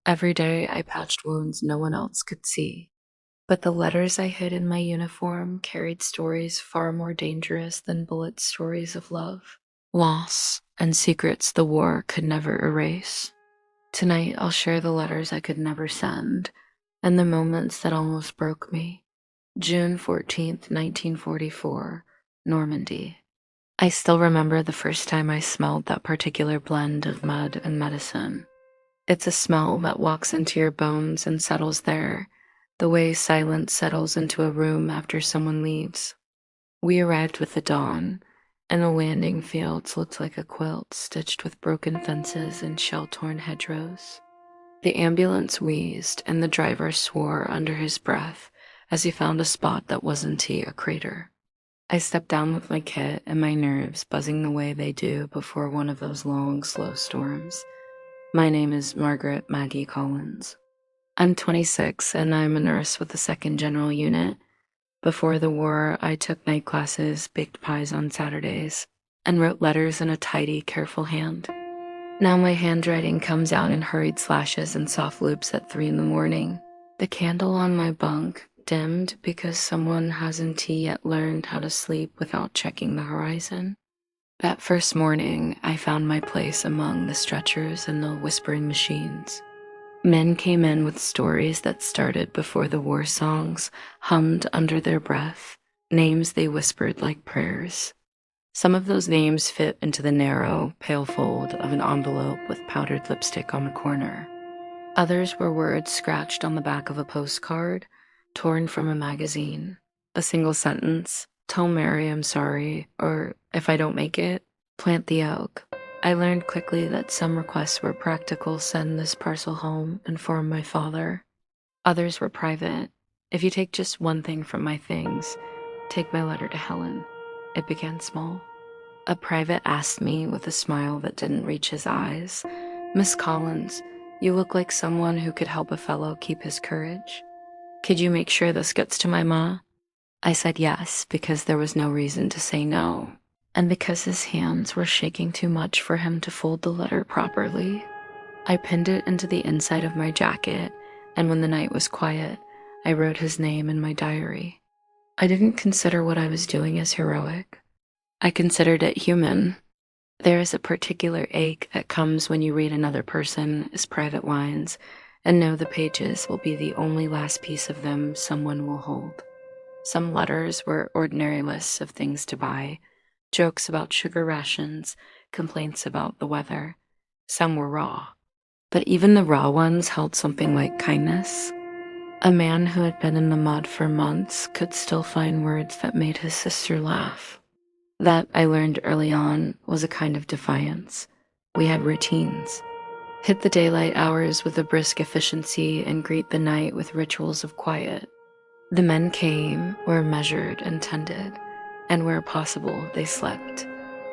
Every day I patched wounds no one else could see. But the letters I hid in my uniform carried stories far more dangerous than bullet stories of love, loss, and secrets the war could never erase. Tonight I'll share the letters I could never send and the moments that almost broke me. June 14th, 1944, Normandy. I still remember the first time I smelled that particular blend of mud and medicine. It's a smell that walks into your bones and settles there, the way silence settles into a room after someone leaves. We arrived with the dawn, and the landing fields looked like a quilt stitched with broken fences and shell-torn hedgerows. The ambulance wheezed, and the driver swore under his breath as he found a spot that wasn't a crater. I stepped down with my kit and my nerves buzzing the way they do before one of those long, slow storms. My name is Margaret Maggie Collins. I'm 26 and I'm a nurse with the 2nd General Unit. Before the war, I took night classes, baked pies on Saturdays, and wrote letters in a tidy, careful hand. Now my handwriting comes out in hurried slashes and soft loops at 3 in the morning. The candle on my bunk dimmed because someone hasn't yet learned how to sleep without checking the horizon. That first morning, I found my place among the stretchers and the whispering machines. Men came in with stories that started before the war songs hummed under their breath, names they whispered like prayers. Some of those names fit into the narrow, pale fold of an envelope with powdered lipstick on the corner. Others were words scratched on the back of a postcard, torn from a magazine. A single sentence, "Tell Mary I'm sorry," or "If I don't make it, plant the oak." I learned quickly that some requests were practical, "Send this parcel home, inform my father." Others were private. "If you take just one thing from my things, take my letter to Helen." It began small. A private asked me with a smile that didn't reach his eyes, "Miss Collins, you look like someone who could help a fellow keep his courage. Could you make sure this gets to my ma?" I said yes, because there was no reason to say no, and because his hands were shaking too much for him to fold the letter properly. I pinned it into the inside of my jacket, and when the night was quiet, I wrote his name in my diary. I didn't consider what I was doing as heroic. I considered it human. There is a particular ache that comes when you read another person's private lines and know the pages will be the only last piece of them someone will hold. Some letters were ordinary lists of things to buy, jokes about sugar rations, complaints about the weather. Some were raw, but even the raw ones held something like kindness. A man who had been in the mud for months could still find words that made his sister laugh. That, I learned early on, was a kind of defiance. We had routines. Hit the daylight hours with a brisk efficiency and greet the night with rituals of quiet. The men came, were measured and tended, and where possible they slept.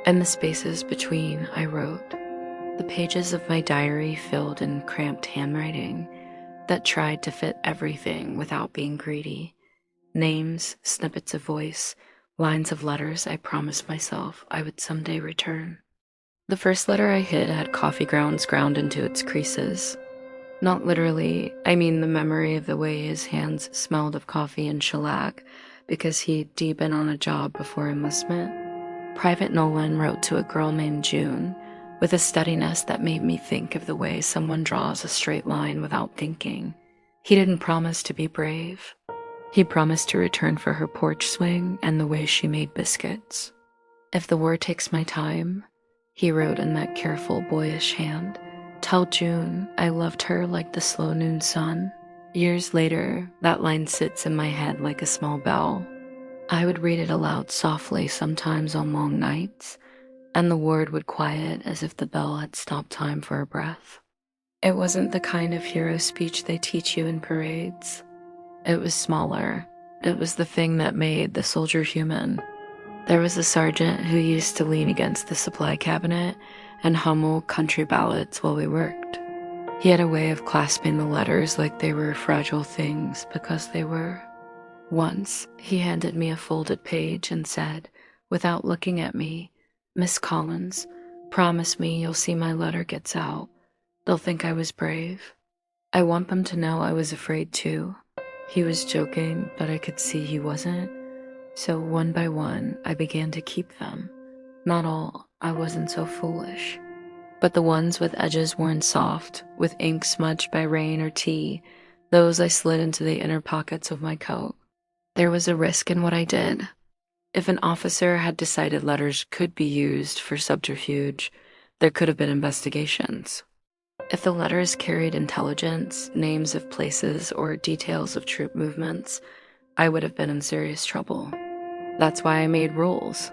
In the spaces between, I wrote. The pages of my diary filled in cramped handwriting that tried to fit everything without being greedy. Names, snippets of voice, lines of letters I promised myself I would someday return. The first letter I hid had coffee grounds ground into its creases. Not literally, I mean the memory of the way his hands smelled of coffee and shellac because he'd been on a job before enlistment. Private Nolan wrote to a girl named June with a steadiness that made me think of the way someone draws a straight line without thinking. He didn't promise to be brave. He promised to return for her porch swing and the way she made biscuits. "If the war takes my time," he wrote in that careful, boyish hand, "tell June I loved her like the slow noon sun." Years later, that line sits in my head like a small bell. I would read it aloud softly sometimes on long nights, and the word would quiet as if the bell had stopped time for a breath. It wasn't the kind of hero speech they teach you in parades. It was smaller. It was the thing that made the soldier human. There was a sergeant who used to lean against the supply cabinet and hum old country ballads while we worked. He had a way of clasping the letters like they were fragile things because they were. Once, he handed me a folded page and said, without looking at me, "Miss Collins, promise me you'll see my letter gets out. They'll think I was brave." I want them to know I was afraid too. He was joking, but I could see he wasn't. So one by one, I began to keep them. Not all, I wasn't so foolish. But the ones with edges worn soft, with ink smudged by rain or tea, those I slid into the inner pockets of my coat. There was a risk in what I did. If an officer had decided letters could be used for subterfuge, there could have been investigations. If the letters carried intelligence, names of places, or details of troop movements, I would have been in serious trouble. That's why I made rules.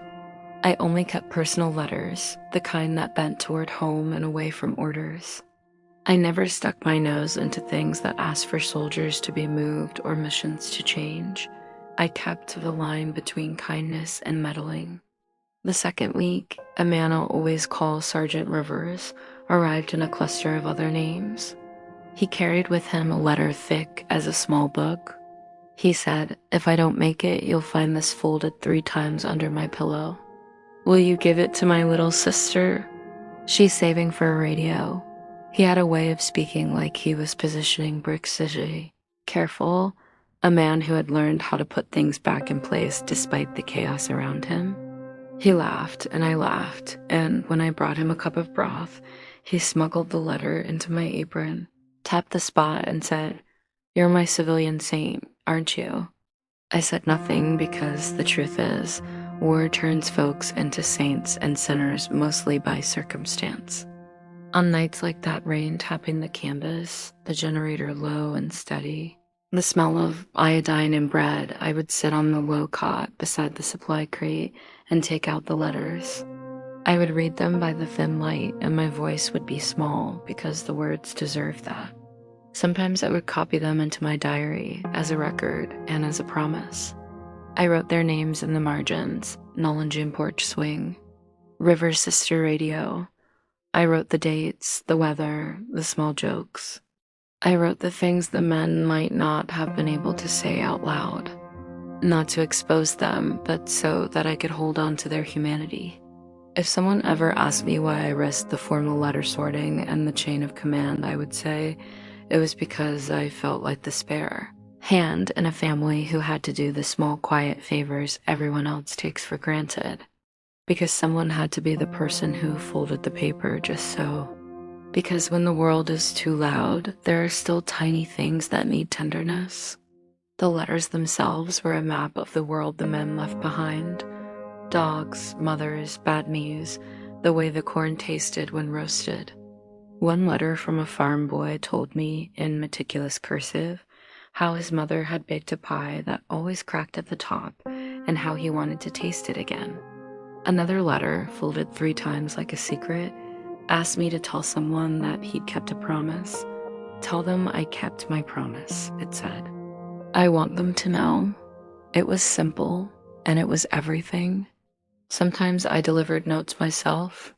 I only kept personal letters, the kind that bent toward home and away from orders. I never stuck my nose into things that asked for soldiers to be moved or missions to change. I kept to the line between kindness and meddling. The second week, a man I'll always call Sergeant Rivers arrived in a cluster of other names. He carried with him a letter thick as a small book. He said, "If I don't make it, you'll find this folded 3 times under my pillow. Will you give it to my little sister? She's saving for a radio." He had a way of speaking like he was positioning Brick City. Careful, a man who had learned how to put things back in place despite the chaos around him. He laughed, and I laughed, and when I brought him a cup of broth, he smuggled the letter into my apron, tapped the spot, and said, "You're my civilian saint, aren't you?" I said nothing because the truth is, war turns folks into saints and sinners mostly by circumstance. On nights like that rain tapping the canvas, the generator low and steady, the smell of iodine and bread, I would sit on the low cot beside the supply crate and take out the letters. I would read them by the thin light, and my voice would be small because the words deserved that. Sometimes I would copy them into my diary as a record and as a promise. I wrote their names in the margins: Nolan June Porch Swing, River Sister Radio. I wrote the dates, the weather, the small jokes. I wrote the things the men might not have been able to say out loud. Not to expose them, but so that I could hold on to their humanity. If someone ever asked me why I risked the formal letter sorting and the chain of command, I would say it was because I felt like the spare hand in a family who had to do the small, quiet favors everyone else takes for granted. Because someone had to be the person who folded the paper just so. Because when the world is too loud, there are still tiny things that need tenderness. The letters themselves were a map of the world the men left behind. Dogs, mothers, bad news, the way the corn tasted when roasted. One letter from a farm boy told me, in meticulous cursive, how his mother had baked a pie that always cracked at the top and how he wanted to taste it again. Another letter, folded 3 times like a secret, asked me to tell someone that he'd kept a promise. "Tell them I kept my promise," it said. I want them to know. It was simple, and it was everything. Sometimes I delivered notes myself,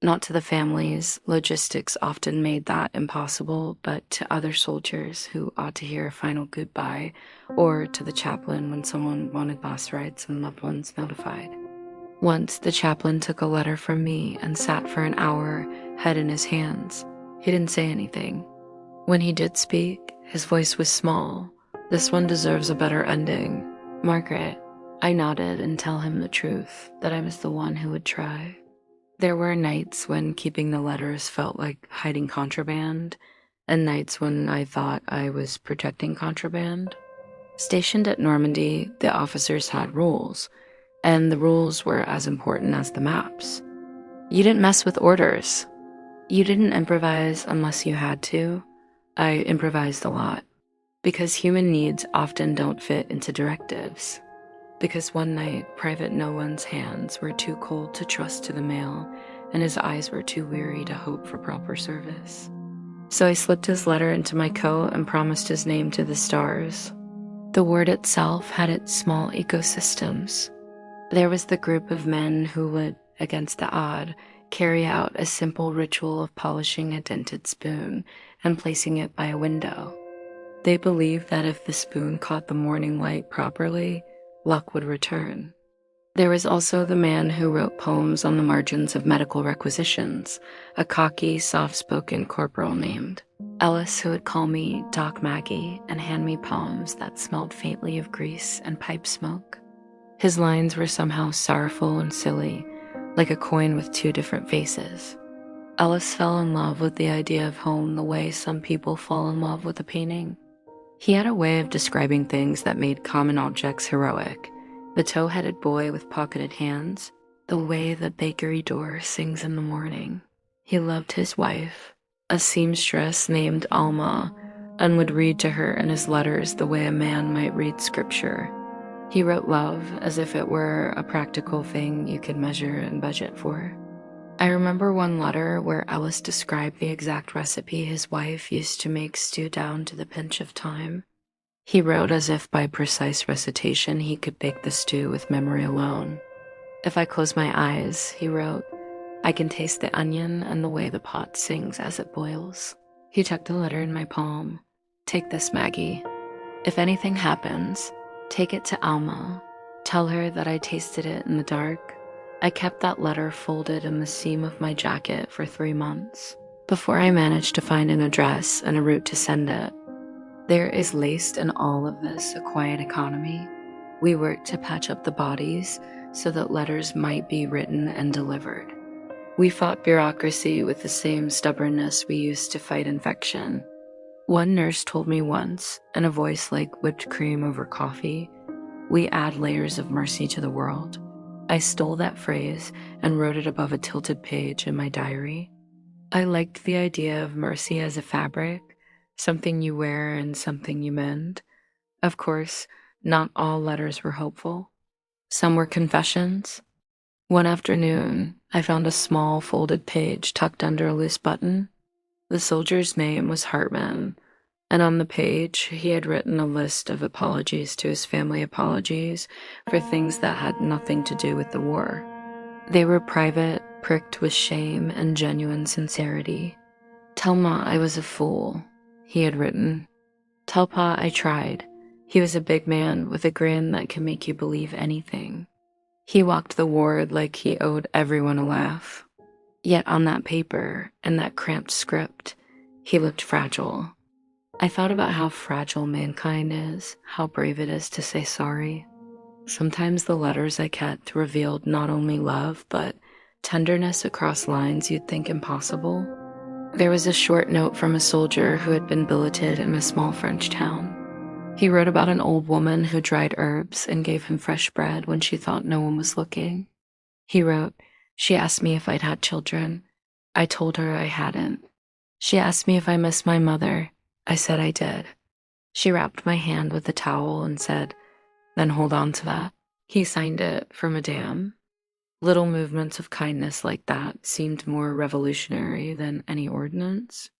not to the families. Logistics often made that impossible, but to other soldiers who ought to hear a final goodbye, or to the chaplain when someone wanted last rites and loved ones notified. Once, the chaplain took a letter from me and sat for an hour, head in his hands. He didn't say anything. When he did speak, his voice was small. "This one deserves a better ending. Margaret." I nodded and tell him the truth, that I was the one who would try. There were nights when keeping the letters felt like hiding contraband, and nights when I thought I was protecting contraband. Stationed at Normandy, the officers had rules, and the rules were as important as the maps. You didn't mess with orders. You didn't improvise unless you had to. I improvised a lot, because human needs often don't fit into directives. Because one night, Private Nolan's hands were too cold to trust to the mail, and his eyes were too weary to hope for proper service. So I slipped his letter into my coat and promised his name to the stars. The word itself had its small ecosystems. There was the group of men who would, against the odd, carry out a simple ritual of polishing a dented spoon and placing it by a window. They believed that if the spoon caught the morning light properly, luck would return. There was also the man who wrote poems on the margins of medical requisitions, a cocky, soft-spoken corporal named Ellis, who would call me Doc Maggie and hand me poems that smelled faintly of grease and pipe smoke. His lines were somehow sorrowful and silly, like a coin with two different faces. Ellis fell in love with the idea of home the way some people fall in love with a painting. He had a way of describing things that made common objects heroic. The tow-headed boy with pocketed hands, the way the bakery door sings in the morning. He loved his wife, a seamstress named Alma, and would read to her in his letters the way a man might read scripture. He wrote love as if it were a practical thing you could measure and budget for. I remember one letter where Ellis described the exact recipe his wife used to make stew down to the pinch of thyme. He wrote as if by precise recitation he could bake the stew with memory alone. If I close my eyes, he wrote, I can taste the onion and the way the pot sings as it boils. He tucked the letter in my palm. Take this, Maggie. If anything happens, take it to Alma. Tell her that I tasted it in the dark. I kept that letter folded in the seam of my jacket for 3 months, before I managed to find an address and a route to send it. There is laced in all of this a quiet economy. We work to patch up the bodies so that letters might be written and delivered. We fought bureaucracy with the same stubbornness we used to fight infection. One nurse told me once, in a voice like whipped cream over coffee, we add layers of mercy to the world. I stole that phrase and wrote it above a tilted page in my diary. I liked the idea of mercy as a fabric, something you wear and something you mend. Of course, not all letters were hopeful. Some were confessions. One afternoon, I found a small folded page tucked under a loose button. The soldier's name was Hartman, and on the page he had written a list of apologies to his family, apologies for things that had nothing to do with the war. They were private, pricked with shame and genuine sincerity. Tell Ma I was a fool, he had written. Tell Pa I tried. He was a big man with a grin that could make you believe anything. He walked the ward like he owed everyone a laugh. Yet on that paper, in that cramped script, he looked fragile. I thought about how fragile mankind is, how brave it is to say sorry. Sometimes the letters I kept revealed not only love, but tenderness across lines you'd think impossible. There was a short note from a soldier who had been billeted in a small French town. He wrote about an old woman who dried herbs and gave him fresh bread when she thought no one was looking. He wrote, she asked me if I'd had children. I told her I hadn't. She asked me if I missed my mother. I said I did. She wrapped my hand with a towel and said, then hold on to that. He signed it for Madame. Little movements of kindness like that seemed more revolutionary than any ordinance.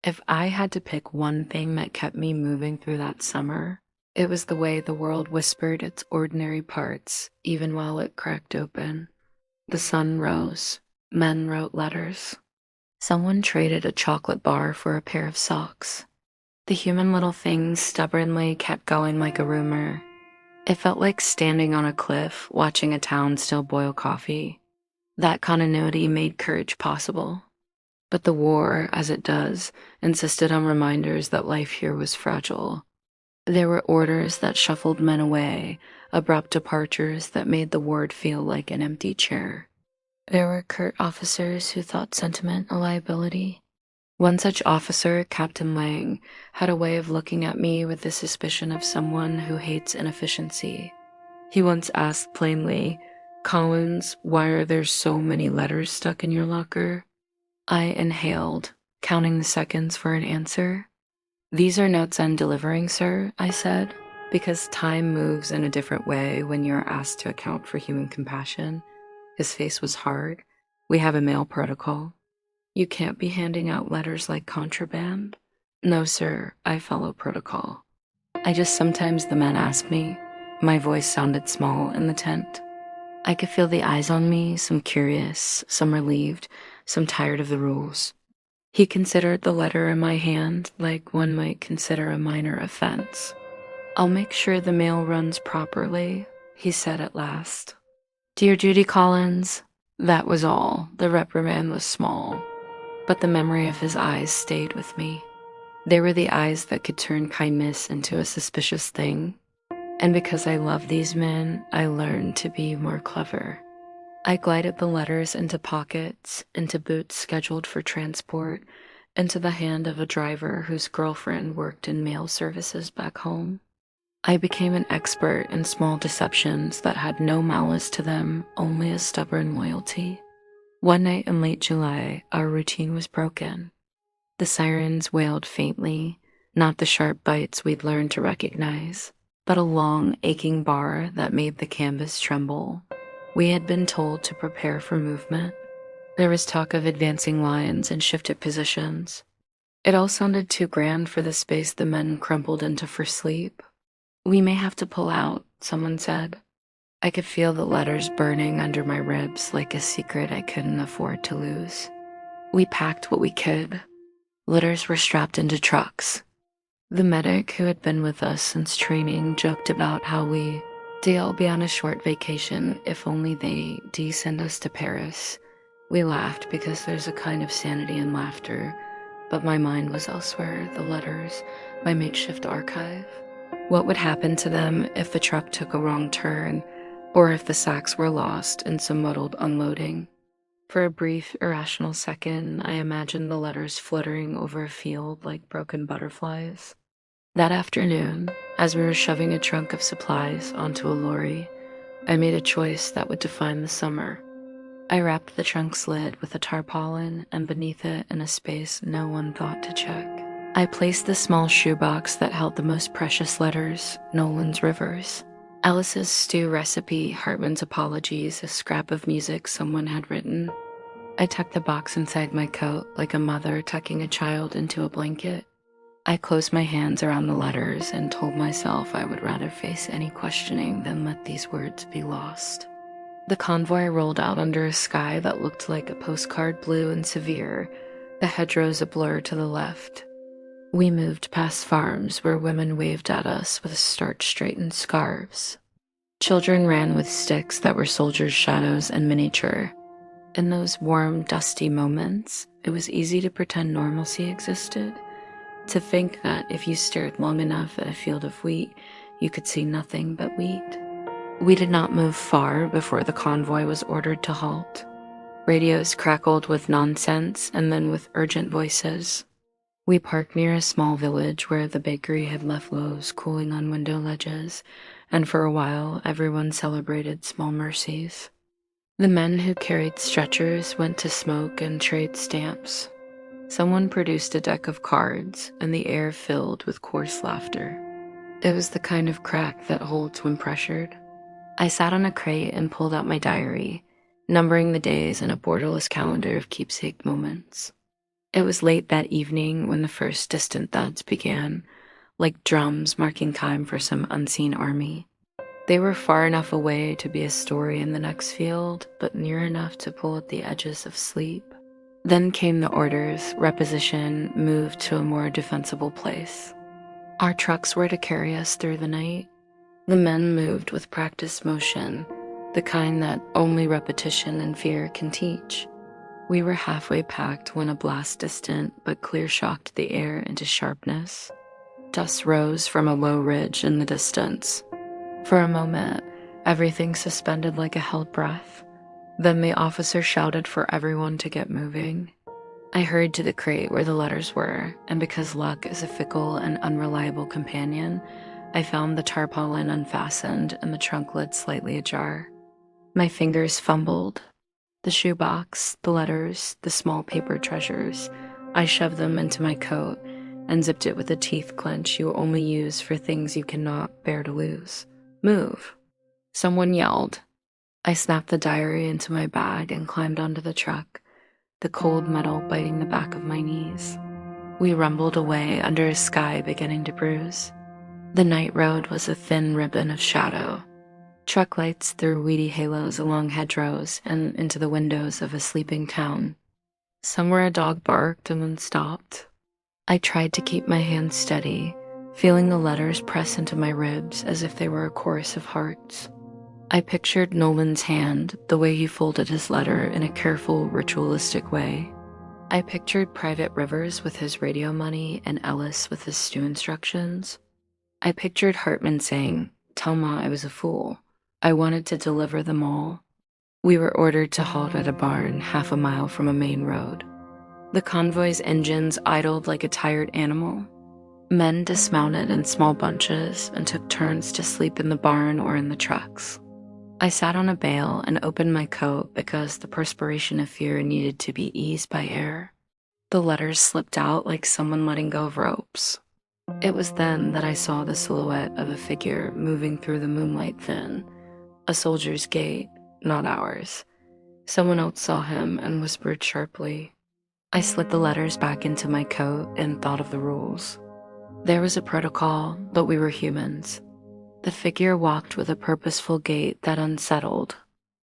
If I had to pick one thing that kept me moving through that summer, it was the way the world whispered its ordinary parts, even while it cracked open. The sun rose. Men wrote letters. Someone traded a chocolate bar for a pair of socks. The human little things stubbornly kept going like a rumor. It felt like standing on a cliff, watching a town still boil coffee. That continuity made courage possible. But the war, as it does, insisted on reminders that life here was fragile. There were orders that shuffled men away, abrupt departures that made the ward feel like an empty chair. There were curt officers who thought sentiment a liability. One such officer, Captain Lang, had a way of looking at me with the suspicion of someone who hates inefficiency. He once asked plainly, Collins, why are there so many letters stuck in your locker? I inhaled, counting the seconds for an answer. These are notes I'm delivering, sir, I said, because time moves in a different way when you're asked to account for human compassion. His face was hard. We have a mail protocol. You can't be handing out letters like contraband. No, sir, I follow protocol. Sometimes the men ask me. My voice sounded small in the tent. I could feel the eyes on me, some curious, some relieved, some tired of the rules. He considered the letter in my hand like one might consider a minor offense. I'll make sure the mail runs properly, he said at last. Dear Judy Collins, that was all. The reprimand was small, but the memory of his eyes stayed with me. They were the eyes that could turn kindness into a suspicious thing. And because I love these men, I learned to be more clever. I glided the letters into pockets, into boots scheduled for transport, into the hand of a driver whose girlfriend worked in mail services back home. I became an expert in small deceptions that had no malice to them, only a stubborn loyalty. One night in late July, our routine was broken. The sirens wailed faintly, not the sharp bites we'd learned to recognize, but a long, aching bar that made the canvas tremble. We had been told to prepare for movement. There was talk of advancing lines and shifted positions. It all sounded too grand for the space the men crumpled into for sleep. "We may have to pull out," someone said. I could feel the letters burning under my ribs like a secret I couldn't afford to lose. We packed what we could. Litters were strapped into trucks. The medic who had been with us since training joked about how they'll be on a short vacation if only they send us to Paris. We laughed because there's a kind of sanity in laughter, but my mind was elsewhere, the letters, my makeshift archive. What would happen to them if the truck took a wrong turn, or if the sacks were lost in some muddled unloading? For a brief, irrational second, I imagined the letters fluttering over a field like broken butterflies. That afternoon, as we were shoving a trunk of supplies onto a lorry, I made a choice that would define the summer. I wrapped the trunk's lid with a tarpaulin, and beneath it, in a space no one thought to check, I placed the small shoebox that held the most precious letters, Nolan's Rivers. Alice's stew recipe, Hartman's apologies, a scrap of music someone had written. I tucked the box inside my coat like a mother tucking a child into a blanket. I closed my hands around the letters and told myself I would rather face any questioning than let these words be lost. The convoy rolled out under a sky that looked like a postcard blue and severe, the hedgerows a blur to the left. We moved past farms where women waved at us with starch-straightened scarves. Children ran with sticks that were soldiers' shadows and miniature. In those warm, dusty moments, it was easy to pretend normalcy existed, to think that if you stared long enough at a field of wheat, you could see nothing but wheat. We did not move far before the convoy was ordered to halt. Radios crackled with nonsense and then with urgent voices. We parked near a small village where the bakery had left loaves cooling on window ledges, and for a while everyone celebrated small mercies. The men who carried stretchers went to smoke and trade stamps. Someone produced a deck of cards, and the air filled with coarse laughter. It was the kind of crack that holds when pressured. I sat on a crate and pulled out my diary, numbering the days in a borderless calendar of keepsake moments. It was late that evening when the first distant thuds began, like drums marking time for some unseen army. They were far enough away to be a story in the next field, but near enough to pull at the edges of sleep. Then came the orders, reposition, move to a more defensible place. Our trucks were to carry us through the night. The men moved with practiced motion, the kind that only repetition and fear can teach. We were halfway packed when a blast distant but clear shocked the air into sharpness. Dust rose from a low ridge in the distance. For a moment, everything suspended like a held breath. Then the officer shouted for everyone to get moving. I hurried to the crate where the letters were, and because luck is a fickle and unreliable companion, I found the tarpaulin unfastened and the trunk lid slightly ajar. My fingers fumbled. The shoebox, the letters, the small paper treasures. I shoved them into my coat and zipped it with a teeth clench you only use for things you cannot bear to lose. "Move!" Someone yelled. I snapped the diary into my bag and climbed onto the truck, the cold metal biting the back of my knees. We rumbled away under a sky beginning to bruise. The night road was a thin ribbon of shadow. Truck lights threw weedy halos along hedgerows and into the windows of a sleeping town. Somewhere a dog barked and then stopped. I tried to keep my hands steady, feeling the letters press into my ribs as if they were a chorus of hearts. I pictured Nolan's hand, the way he folded his letter in a careful, ritualistic way. I pictured Private Rivers with his radio money and Ellis with his stew instructions. I pictured Hartman saying, "Tell Ma I was a fool. I wanted to deliver them all." We were ordered to halt at a barn half a mile from a main road. The convoy's engines idled like a tired animal. Men dismounted in small bunches and took turns to sleep in the barn or in the trucks. I sat on a bale and opened my coat because the perspiration of fear needed to be eased by air. The letters slipped out like someone letting go of ropes. It was then that I saw the silhouette of a figure moving through the moonlight thin. A soldier's gait, not ours. Someone else saw him and whispered sharply. I slid the letters back into my coat and thought of the rules. There was a protocol, but we were humans. The figure walked with a purposeful gait that unsettled.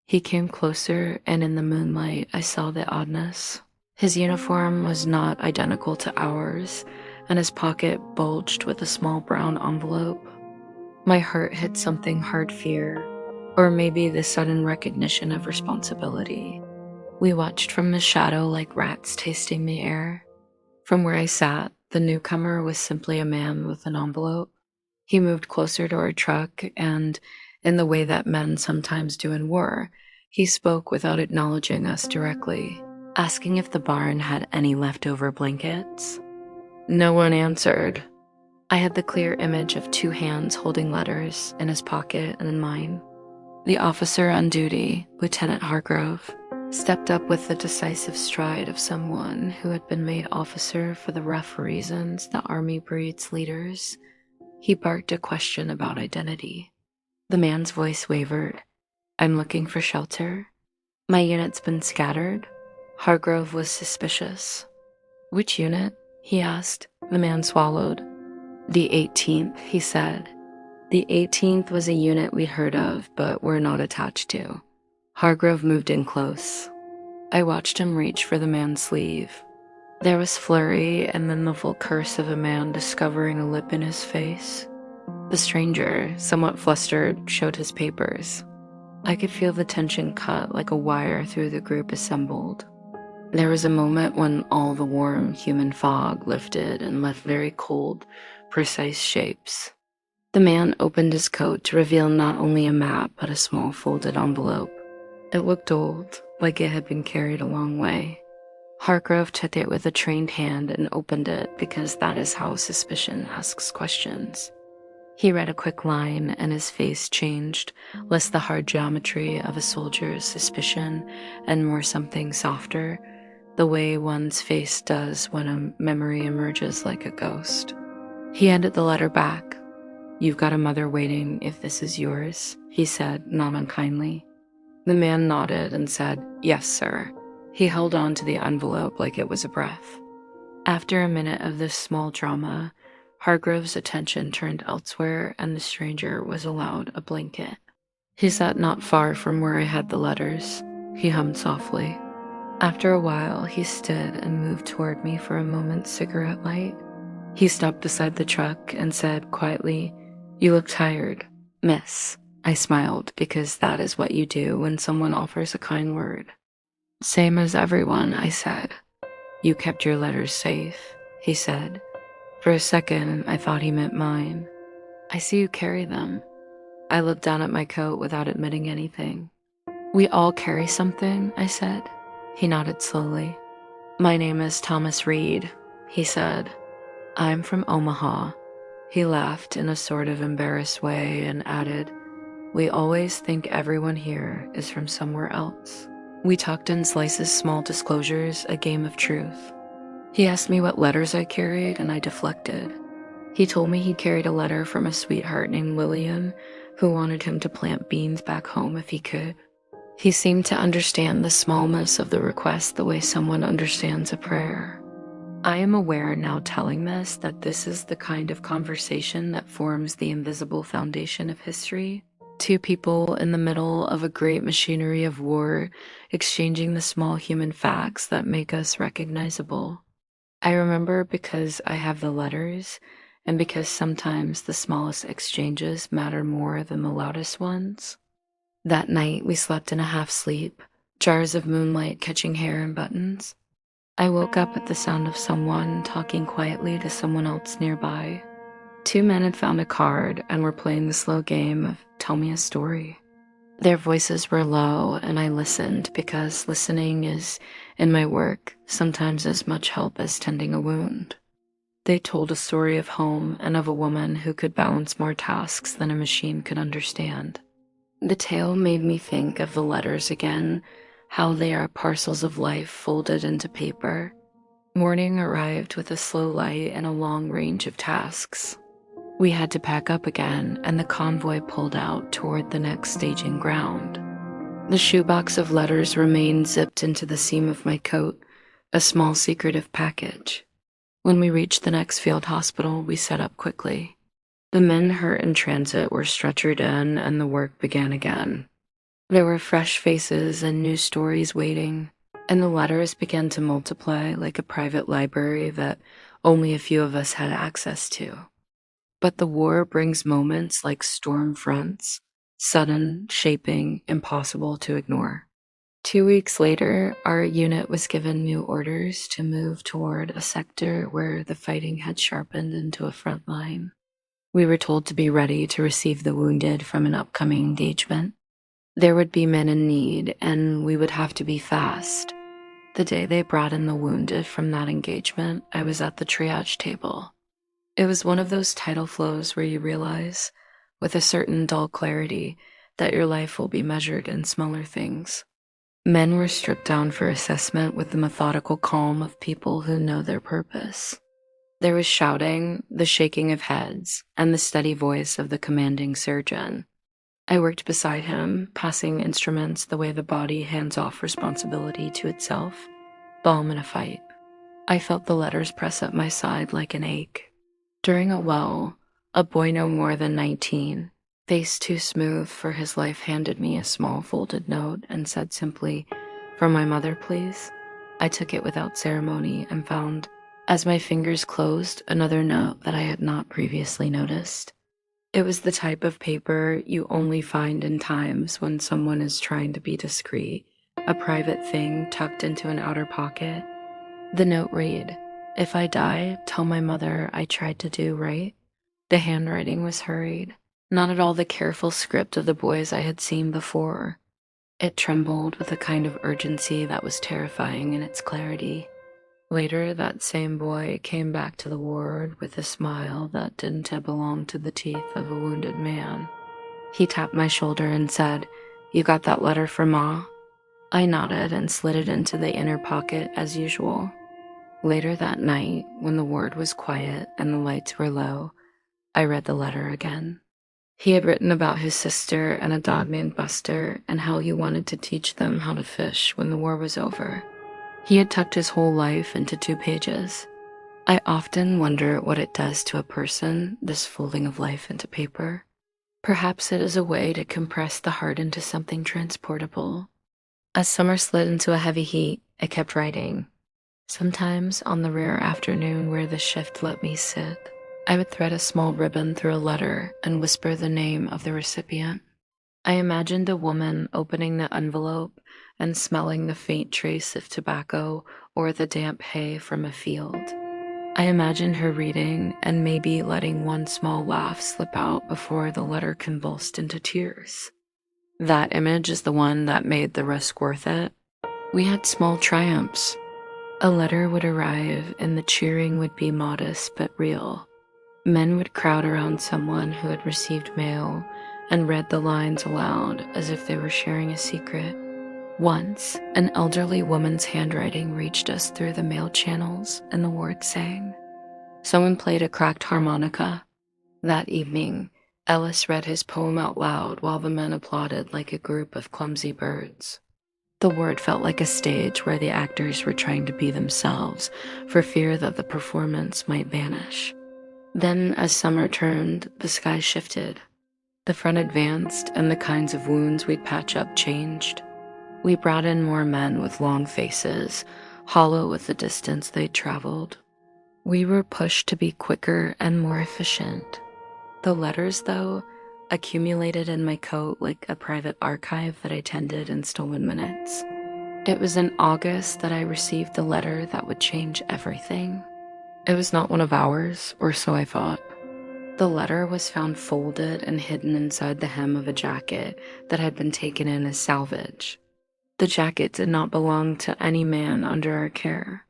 He came closer, and in the moonlight, I saw the oddness. His uniform was not identical to ours, and his pocket bulged with a small brown envelope. My heart hit something hard fear, or maybe the sudden recognition of responsibility. We watched from his shadow like rats tasting the air. From where I sat, the newcomer was simply a man with an envelope. He moved closer to our truck, and, in the way that men sometimes do in war, he spoke without acknowledging us directly, asking if the barn had any leftover blankets. No one answered. I had the clear image of 2 hands holding letters in his pocket and in mine. The officer on duty, Lieutenant Hargrove, stepped up with the decisive stride of someone who had been made officer for the rough reasons the Army breeds leaders. He barked a question about identity. The man's voice wavered. "I'm looking for shelter. My unit's been scattered." Hargrove was suspicious. "Which unit?" he asked. The man swallowed. "The 18th, he said. The 18th was a unit we'd heard of, but were not attached to. Hargrove moved in close. I watched him reach for the man's sleeve. There was flurry and then the full curse of a man discovering a lip in his face. The stranger, somewhat flustered, showed his papers. I could feel the tension cut like a wire through the group assembled. There was a moment when all the warm human fog lifted and left very cold, precise shapes. The man opened his coat to reveal not only a map but a small folded envelope. It looked old, like it had been carried a long way. Hargrove took it with a trained hand and opened it because that is how suspicion asks questions. He read a quick line and his face changed, less the hard geometry of a soldier's suspicion and more something softer, the way one's face does when a memory emerges like a ghost. He handed the letter back. "You've got a mother waiting if this is yours," he said, not unkindly. The man nodded and said, "Yes, sir." He held on to the envelope like it was a breath. After a minute of this small drama, Hargrove's attention turned elsewhere and the stranger was allowed a blanket. He sat not far from where I had the letters. He hummed softly. After a while, he stood and moved toward me for a moment's cigarette light. He stopped beside the truck and said quietly, "You look tired, miss." I smiled because that is what you do when someone offers a kind word. "Same as everyone," I said. "You kept your letters safe," he said. For a second, I thought he meant mine. "I see you carry them." I looked down at my coat without admitting anything. "We all carry something," I said. He nodded slowly. "My name is Thomas Reed," he said. "I'm from Omaha." He laughed in a sort of embarrassed way and added, "We always think everyone here is from somewhere else." We talked in slices, small disclosures, a game of truth. He asked me what letters I carried, and I deflected. He told me he carried a letter from a sweetheart named Lillian, who wanted him to plant beans back home if he could. He seemed to understand the smallness of the request the way someone understands a prayer. I am aware now telling this that this is the kind of conversation that forms the invisible foundation of history. Two people in the middle of a great machinery of war, exchanging the small human facts that make us recognizable. I remember because I have the letters, and because sometimes the smallest exchanges matter more than the loudest ones. That night we slept in a half-sleep, jars of moonlight catching hair and buttons. I woke up at the sound of someone talking quietly to someone else nearby. Two men had found a card and were playing the slow game of tell me a story. Their voices were low, and I listened because listening is, in my work, sometimes as much help as tending a wound. They told a story of home and of a woman who could balance more tasks than a machine could understand. The tale made me think of the letters again, how they are parcels of life folded into paper. Morning arrived with a slow light and a long range of tasks. We had to pack up again, and the convoy pulled out toward the next staging ground. The shoebox of letters remained zipped into the seam of my coat, a small secretive package. When we reached the next field hospital, we set up quickly. The men hurt in transit were stretchered in, and the work began again. There were fresh faces and new stories waiting, and the letters began to multiply like a private library that only a few of us had access to. But the war brings moments like storm fronts, sudden, shaping, impossible to ignore. 2 weeks later, our unit was given new orders to move toward a sector where the fighting had sharpened into a front line. We were told to be ready to receive the wounded from an upcoming engagement. There would be men in need, and we would have to be fast. The day they brought in the wounded from that engagement, I was at the triage table. It was one of those tidal flows where you realize, with a certain dull clarity, that your life will be measured in smaller things. Men were stripped down for assessment with the methodical calm of people who know their purpose. There was shouting, the shaking of heads, and the steady voice of the commanding surgeon. I worked beside him, passing instruments the way the body hands off responsibility to itself, balm in a fight. I felt the letters press up my side like an ache. During a lull, a boy no more than 19, face too smooth for his life, handed me a small folded note and said simply, "For my mother, please." I took it without ceremony and found, as my fingers closed, another note that I had not previously noticed. It was the type of paper you only find in times when someone is trying to be discreet, a private thing tucked into an outer pocket. The note read, "If I die, tell my mother I tried to do right." The handwriting was hurried, not at all the careful script of the boys I had seen before. It trembled with a kind of urgency that was terrifying in its clarity. Later, that same boy came back to the ward with a smile that didn't belong to the teeth of a wounded man. He tapped my shoulder and said, "You got that letter from Ma?" I nodded and slid it into the inner pocket as usual. Later that night, when the ward was quiet and the lights were low, I read the letter again. He had written about his sister and a dog named Buster and how he wanted to teach them how to fish when the war was over. He had tucked his whole life into 2 pages. I often wonder what it does to a person, this folding of life into paper. Perhaps it is a way to compress the heart into something transportable. As summer slid into a heavy heat, I kept writing. Sometimes, on the rare afternoon where the shift let me sit, I would thread a small ribbon through a letter and whisper the name of the recipient. I imagined a woman opening the envelope and smelling the faint trace of tobacco or the damp hay from a field. I imagined her reading and maybe letting one small laugh slip out before the letter convulsed into tears. That image is the one that made the risk worth it. We had small triumphs. A letter would arrive and the cheering would be modest but real. Men would crowd around someone who had received mail and read the lines aloud as if they were sharing a secret. Once, an elderly woman's handwriting reached us through the mail channels and the ward sang. Someone played a cracked harmonica. That evening, Ellis read his poem out loud while the men applauded like a group of clumsy birds. The ward felt like a stage where the actors were trying to be themselves for fear that the performance might vanish. Then, as summer turned, the sky shifted. The front advanced, and the kinds of wounds we'd patch up changed. We brought in more men with long faces, hollow with the distance they'd traveled. We were pushed to be quicker and more efficient. The letters, though, accumulated in my coat like a private archive that I tended in stolen minutes. It was in August that I received the letter that would change everything. It was not one of ours, or so I thought. The letter was found folded and hidden inside the hem of a jacket that had been taken in as salvage. The jacket did not belong to any man under our care.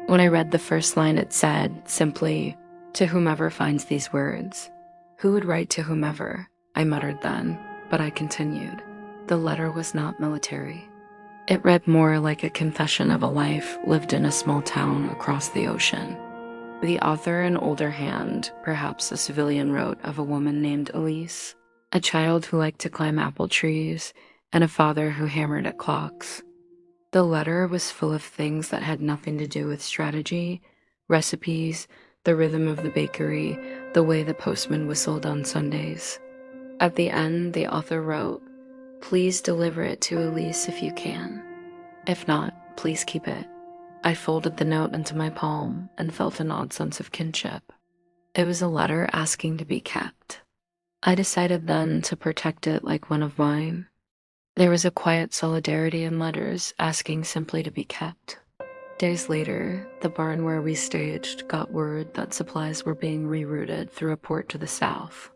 When I read the first line, it said, simply, "To whomever finds these words." Who would write to whomever? I muttered then, but I continued. The letter was not military. It read more like a confession of a life lived in a small town across the ocean. The author, an older hand, perhaps a civilian, wrote of a woman named Elise, a child who liked to climb apple trees, and a father who hammered at clocks. The letter was full of things that had nothing to do with strategy, recipes, the rhythm of the bakery, the way the postman whistled on Sundays. At the end, the author wrote, "Please deliver it to Elise if you can. If not, please keep it." I folded the note into my palm and felt an odd sense of kinship. It was a letter asking to be kept. I decided then to protect it like one of mine. There was a quiet solidarity in letters asking simply to be kept. Days later, the barn where we staged got word that supplies were being rerouted through a port to the south.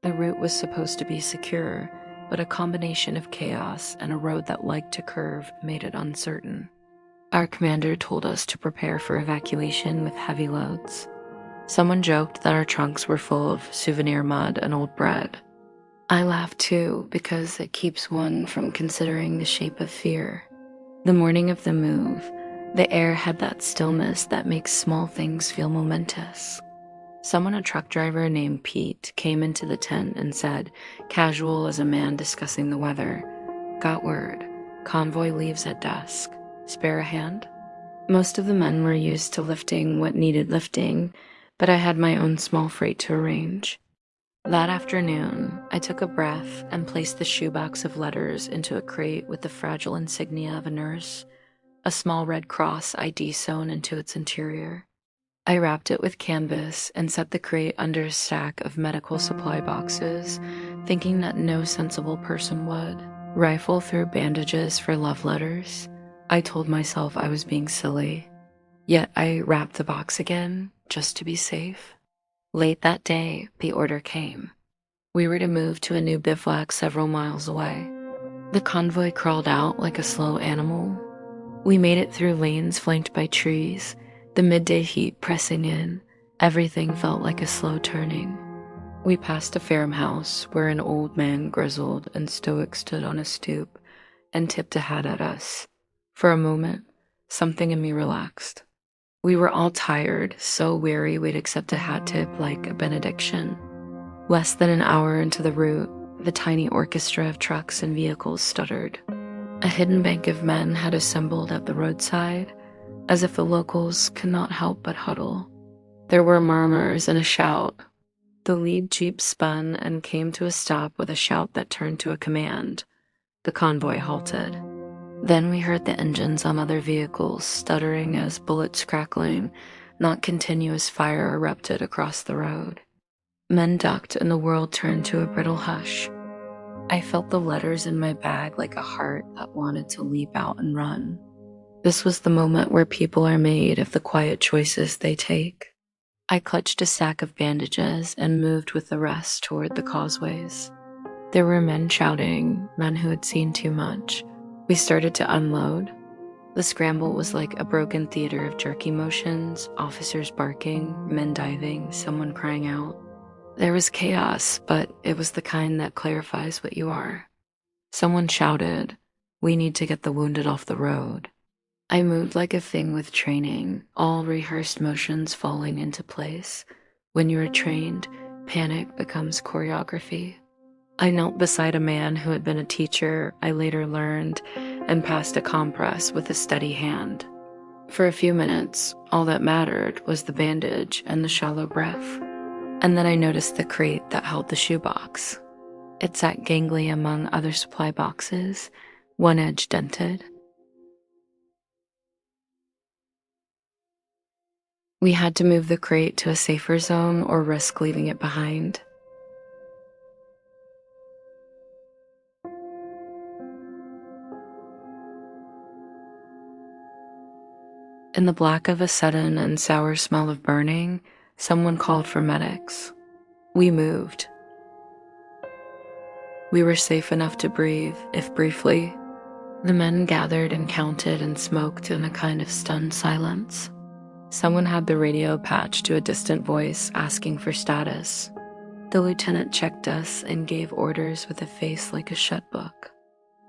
The route was supposed to be secure, but a combination of chaos and a road that liked to curve made it uncertain. Our commander told us to prepare for evacuation with heavy loads. Someone joked that our trunks were full of souvenir mud and old bread. I laughed too, because it keeps one from considering the shape of fear. The morning of the move, the air had that stillness that makes small things feel momentous. Someone, a truck driver named Pete, came into the tent and said, casual as a man discussing the weather, "Got word. Convoy leaves at dusk. Spare a hand?" Most of the men were used to lifting what needed lifting, but I had my own small freight to arrange. That afternoon, I took a breath and placed the shoebox of letters into a crate with the fragile insignia of a nurse, a small red cross ID sewn into its interior. I wrapped it with canvas and set the crate under a stack of medical supply boxes, thinking that no sensible person would rifle through bandages for love letters. I told myself I was being silly, yet I wrapped the box again just to be safe. Late that day, the order came. We were to move to a new bivouac several miles away. The convoy crawled out like a slow animal. We made it through lanes flanked by trees, the midday heat pressing in. Everything felt like a slow turning. We passed a farmhouse where an old man, grizzled and stoic, stood on a stoop and tipped a hat at us. For a moment, something in me relaxed. We were all tired, so weary we'd accept a hat tip like a benediction. Less than an hour into the route, the tiny orchestra of trucks and vehicles stuttered. A hidden bank of men had assembled at the roadside, as if the locals could not help but huddle. There were murmurs and a shout. The lead jeep spun and came to a stop with a shout that turned to a command. The convoy halted. Then we heard the engines on other vehicles stuttering as bullets crackling, not continuous fire erupted across the road. Men ducked and the world turned to a brittle hush. I felt the letters in my bag like a heart that wanted to leap out and run. This was the moment where people are made of the quiet choices they take. I clutched a sack of bandages and moved with the rest toward the causeways. There were men shouting, men who had seen too much. We started to unload. The scramble was like a broken theater of jerky motions, officers barking, men diving, someone crying out. There was chaos, but it was the kind that clarifies what you are. Someone shouted, "We need to get the wounded off the road." I moved like a thing with training, all rehearsed motions falling into place. When you are trained, panic becomes choreography. I knelt beside a man who had been a teacher, I later learned, and passed a compress with a steady hand. For a few minutes, all that mattered was the bandage and the shallow breath. And then I noticed the crate that held the shoebox. It sat gangly among other supply boxes, one edge dented. We had to move the crate to a safer zone or risk leaving it behind. In the black of a sudden and sour smell of burning, someone called for medics. We moved. We were safe enough to breathe, if briefly. The men gathered and counted and smoked in a kind of stunned silence. Someone had the radio patched to a distant voice asking for status. The lieutenant checked us and gave orders with a face like a shut book.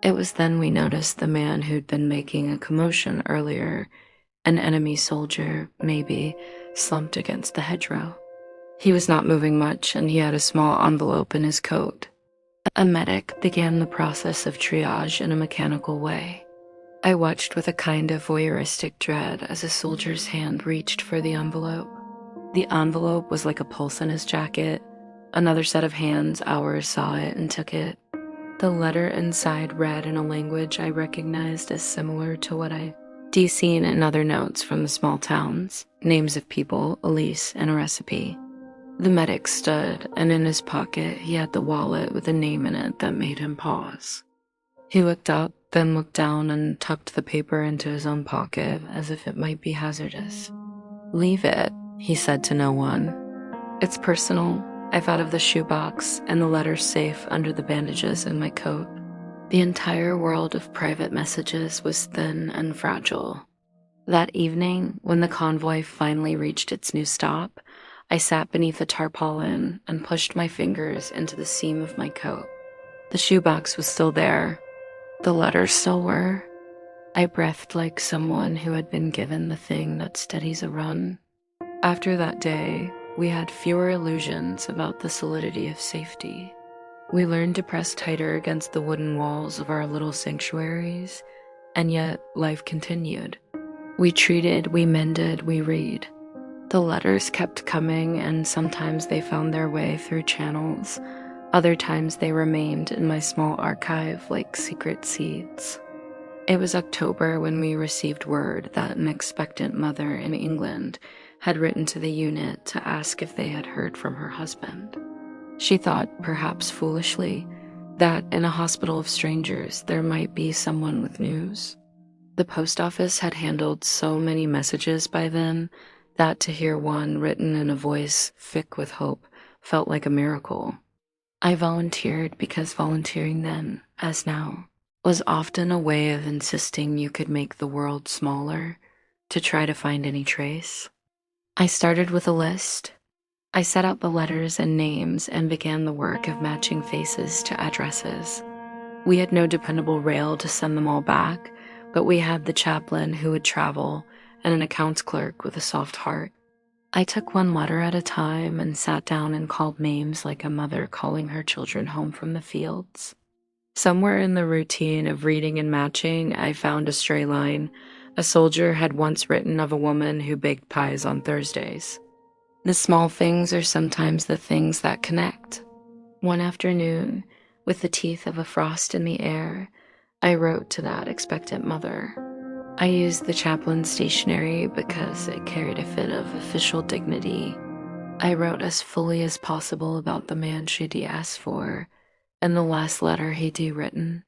It was then we noticed the man who'd been making a commotion earlier, an enemy soldier, maybe, slumped against the hedgerow. He was not moving much, and he had a small envelope in his coat. A medic began the process of triage in a mechanical way. I watched with a kind of voyeuristic dread as a soldier's hand reached for the envelope. The envelope was like a pulse in his jacket. Another set of hands, ours, saw it and took it. The letter inside read in a language I recognized as similar to what I'd seen in other notes from the small towns, names of people, Elise, and a recipe. The medic stood, and in his pocket he had the wallet with a name in it that made him pause. He looked up, then looked down and tucked the paper into his own pocket as if it might be hazardous. "Leave it," he said to no one. "It's personal. I've out of the shoebox and the letter's safe under the bandages in my coat." The entire world of private messages was thin and fragile. That evening, when the convoy finally reached its new stop, I sat beneath a tarpaulin and pushed my fingers into the seam of my coat. The shoebox was still there. The letters still were. I breathed like someone who had been given the thing that steadies a run. After that day, we had fewer illusions about the solidity of safety. We learned to press tighter against the wooden walls of our little sanctuaries, and yet life continued. We treated, we mended, we read. The letters kept coming, and sometimes they found their way through channels. Other times they remained in my small archive like secret seeds. It was October when we received word that an expectant mother in England had written to the unit to ask if they had heard from her husband. She thought, perhaps foolishly, that in a hospital of strangers there might be someone with news. The post office had handled so many messages by then that to hear one written in a voice thick with hope felt like a miracle. I volunteered because volunteering then, as now, was often a way of insisting you could make the world smaller to try to find any trace. I started with a list. I set out the letters and names and began the work of matching faces to addresses. We had no dependable rail to send them all back, but we had the chaplain who would travel and an accounts clerk with a soft heart. I took one letter at a time and sat down and called names like a mother calling her children home from the fields. Somewhere in the routine of reading and matching, I found a stray line. A soldier had once written of a woman who baked pies on Thursdays. The small things are sometimes the things that connect. One afternoon, with the teeth of a frost in the air, I wrote to that expectant mother. I used the chaplain's stationery because it carried a fit of official dignity. I wrote as fully as possible about the man she'd asked for, and the last letter he'd written.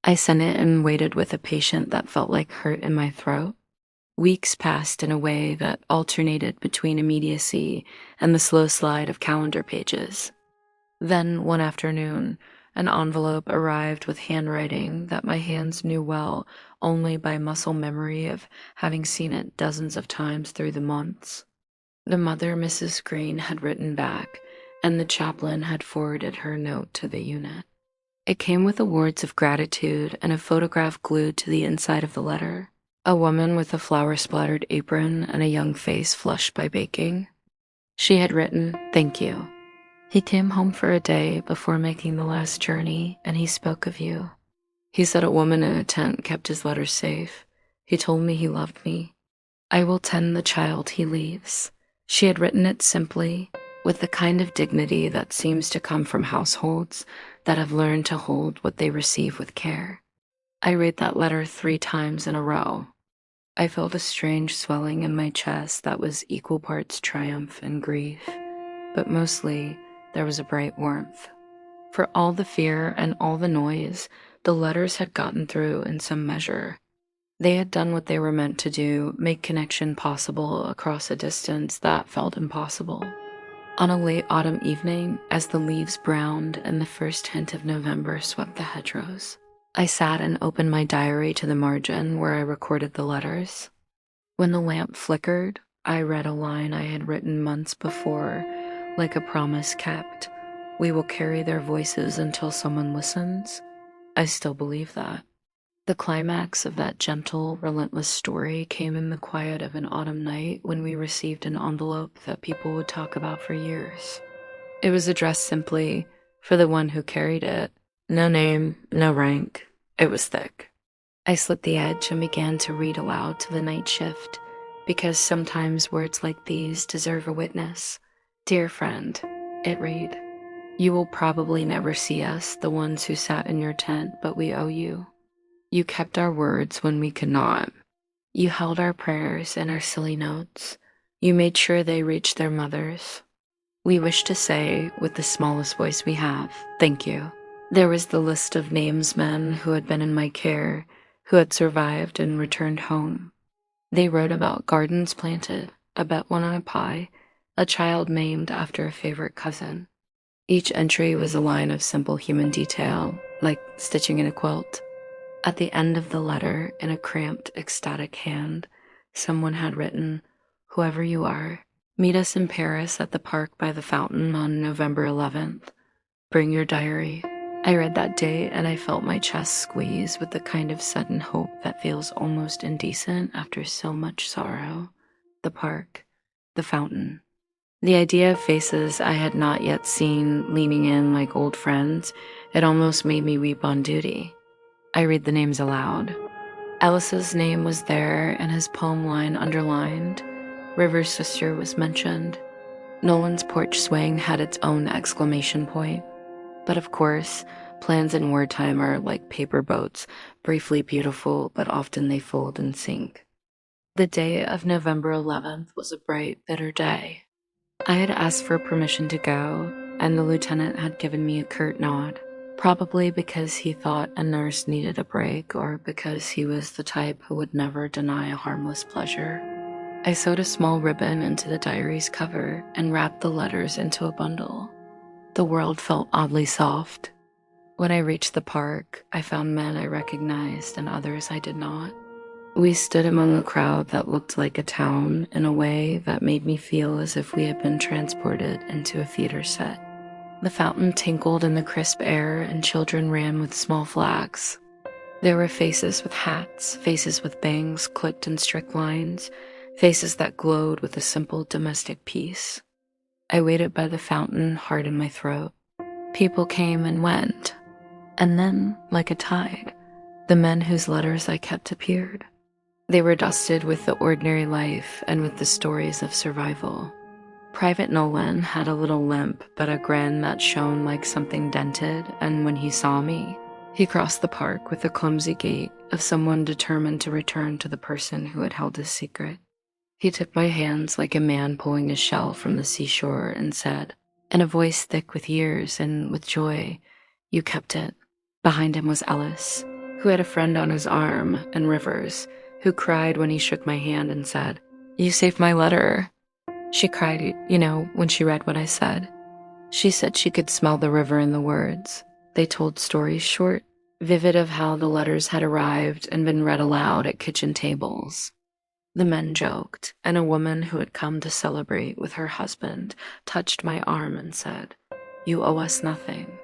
I sent it and waited with a patient that felt like hurt in my throat. Weeks passed in a way that alternated between immediacy and the slow slide of calendar pages. Then, one afternoon, an envelope arrived with handwriting that my hands knew well only by muscle memory of having seen it dozens of times through the months. The mother, Mrs. Green, had written back, and the chaplain had forwarded her note to the unit. It came with words of gratitude and a photograph glued to the inside of the letter. A woman with a flour-splattered apron and a young face flushed by baking. She had written, "Thank you. He came home for a day before making the last journey, and he spoke of you. He said a woman in a tent kept his letters safe. He told me he loved me. I will tend the child he leaves." She had written it simply, with the kind of dignity that seems to come from households that have learned to hold what they receive with care. I read that letter 3 times in a row. I felt a strange swelling in my chest that was equal parts triumph and grief, but mostly there was a bright warmth. For all the fear and all the noise, the letters had gotten through in some measure. They had done what they were meant to do, make connection possible across a distance that felt impossible. On a late autumn evening, as the leaves browned and the first hint of November swept the hedgerows, I sat and opened my diary to the margin where I recorded the letters. When the lamp flickered, I read a line I had written months before, like a promise kept. We will carry their voices until someone listens. I still believe that. The climax of that gentle, relentless story came in the quiet of an autumn night when we received an envelope that people would talk about for years. It was addressed simply, for the one who carried it. No name, no rank. It was thick. I slit the edge and began to read aloud to the night shift, because sometimes words like these deserve a witness. Dear friend, it read, you will probably never see us, the ones who sat in your tent, but we owe you. You kept our words when we could not. You held our prayers and our silly notes. You made sure they reached their mothers. We wish to say, with the smallest voice we have, thank you. There was the list of names men who had been in my care, who had survived and returned home. They wrote about gardens planted, a bet won on a pie, a child named after a favorite cousin. Each entry was a line of simple human detail, like stitching in a quilt. At the end of the letter, in a cramped, ecstatic hand, someone had written, whoever you are, meet us in Paris at the park by the fountain on November 11th. Bring your diary. I read that date and I felt my chest squeeze with the kind of sudden hope that feels almost indecent after so much sorrow. The park, the fountain. The idea of faces I had not yet seen leaning in like old friends, it almost made me weep on duty. I read the names aloud. Ellis's name was there and his poem line underlined. River's sister was mentioned. Nolan's porch swing had its own exclamation point. But of course, plans in wartime are like paper boats, briefly beautiful, but often they fold and sink. The day of November 11th was a bright, bitter day. I had asked for permission to go, and the lieutenant had given me a curt nod, probably because he thought a nurse needed a break or because he was the type who would never deny a harmless pleasure. I sewed a small ribbon into the diary's cover and wrapped the letters into a bundle. The world felt oddly soft. When I reached the park, I found men I recognized and others I did not. We stood among a crowd that looked like a town in a way that made me feel as if we had been transported into a theater set. The fountain tinkled in the crisp air and children ran with small flags. There were faces with hats, faces with bangs clipped in strict lines, faces that glowed with a simple domestic peace. I waited by the fountain, heart in my throat. People came and went. And then, like a tide, the men whose letters I kept appeared. They were dusted with the ordinary life and with the stories of survival. Private Nolan had a little limp, but a grin that shone like something dented, and when he saw me, he crossed the park with the clumsy gait of someone determined to return to the person who had held his secret. He took my hands like a man pulling a shell from the seashore and said, in a voice thick with years and with joy, you kept it. Behind him was Ellis, who had a friend on his arm, and Rivers, who cried when he shook my hand and said, you saved my letter. She cried, when she read what I said. She said she could smell the river in the words. They told stories short, vivid of how the letters had arrived and been read aloud at kitchen tables. The men joked, and a woman who had come to celebrate with her husband touched my arm and said, you owe us nothing.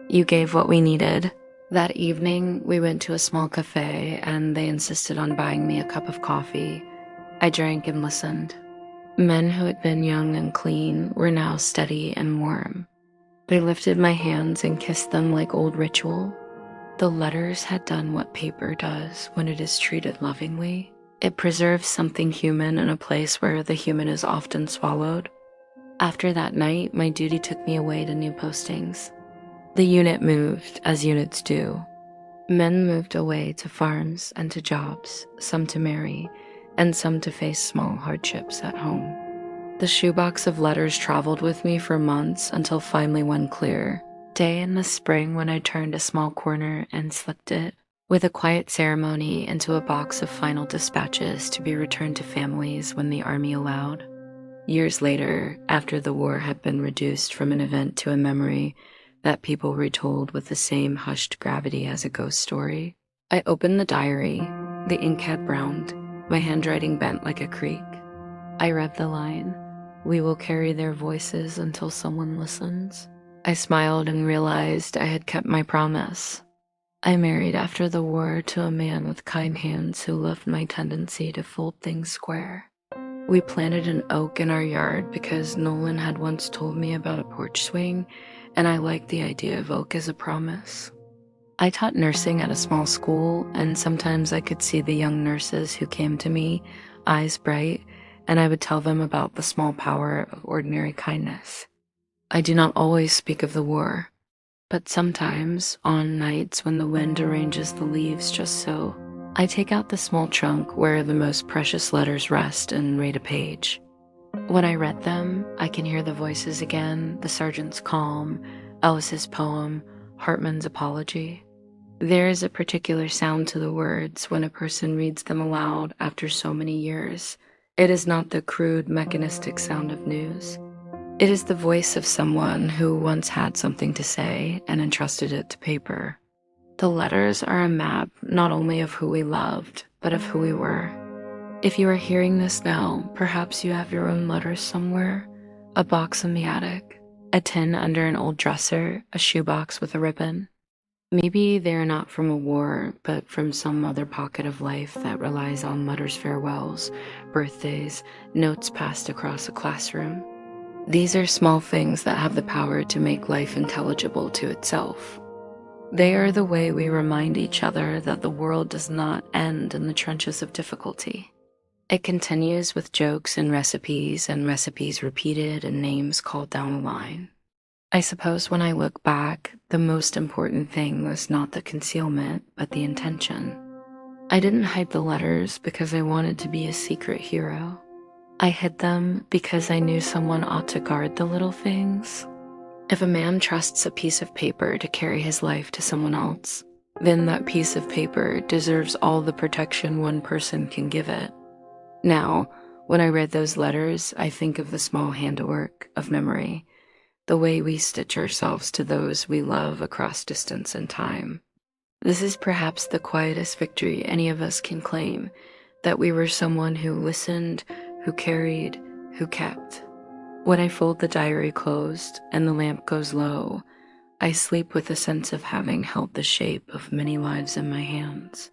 You gave what we needed. That evening, we went to a small cafe, and they insisted on buying me a cup of coffee. I drank and listened. Men who had been young and clean were now steady and warm. They lifted my hands and kissed them like old ritual. The letters had done what paper does when it is treated lovingly. It preserves something human in a place where the human is often swallowed. After that night, my duty took me away to new postings. The unit moved, as units do. Men moved away to farms and to jobs, some to marry, and some to face small hardships at home. The shoebox of letters traveled with me for months until finally one clear day in the spring when I turned a small corner and slipped it with a quiet ceremony into a box of final dispatches to be returned to families when the army allowed. Years later, after the war had been reduced from an event to a memory that people retold with the same hushed gravity as a ghost story, I opened the diary. The ink had browned, my handwriting bent like a creek. I read the line, "We will carry their voices until someone listens." I smiled and realized I had kept my promise. I married after the war to a man with kind hands who loved my tendency to fold things square. We planted an oak in our yard because Nolan had once told me about a porch swing, and I liked the idea of oak as a promise. I taught nursing at a small school, and sometimes I could see the young nurses who came to me, eyes bright, and I would tell them about the small power of ordinary kindness. I do not always speak of the war, but sometimes, on nights when the wind arranges the leaves just so, I take out the small trunk where the most precious letters rest and read a page. When I read them, I can hear the voices again, the sergeant's calm, Ellis's poem, Hartman's apology. There is a particular sound to the words when a person reads them aloud after so many years. It is not the crude, mechanistic sound of news. It is the voice of someone who once had something to say and entrusted it to paper. The letters are a map not only of who we loved, but of who we were. If you are hearing this now, perhaps you have your own letters somewhere, a box in the attic, a tin under an old dresser, a shoebox with a ribbon. Maybe they are not from a war, but from some other pocket of life that relies on letters' farewells, birthdays, notes passed across a classroom. These are small things that have the power to make life intelligible to itself. They are the way we remind each other that the world does not end in the trenches of difficulty. It continues with jokes and recipes repeated and names called down the line. I suppose when I look back, the most important thing was not the concealment, but the intention. I didn't hide the letters because I wanted to be a secret hero. I hid them because I knew someone ought to guard the little things. If a man trusts a piece of paper to carry his life to someone else, then that piece of paper deserves all the protection one person can give it. Now, when I read those letters, I think of the small handiwork of memory, the way we stitch ourselves to those we love across distance and time. This is perhaps the quietest victory any of us can claim, that we were someone who listened, who carried, who kept. When I fold the diary closed and the lamp goes low, I sleep with a sense of having held the shape of many lives in my hands.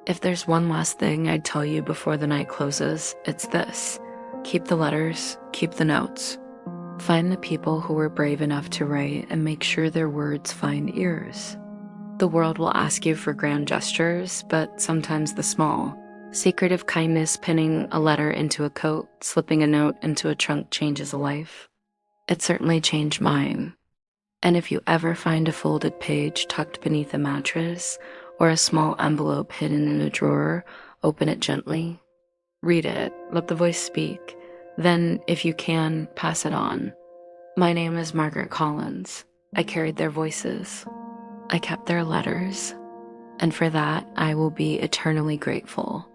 If there's one last thing I'd tell you before the night closes, it's this. Keep the letters, keep the notes. Find the people who were brave enough to write and make sure their words find ears. The world will ask you for grand gestures, but sometimes the small, secretive kindness, pinning a letter into a coat, slipping a note into a trunk changes a life. It certainly changed mine. And if you ever find a folded page tucked beneath a mattress or a small envelope hidden in a drawer, open it gently. Read it, let the voice speak. Then, if you can, pass it on. My name is Margaret Collins. I carried their voices. I kept their letters. And for that, I will be eternally grateful.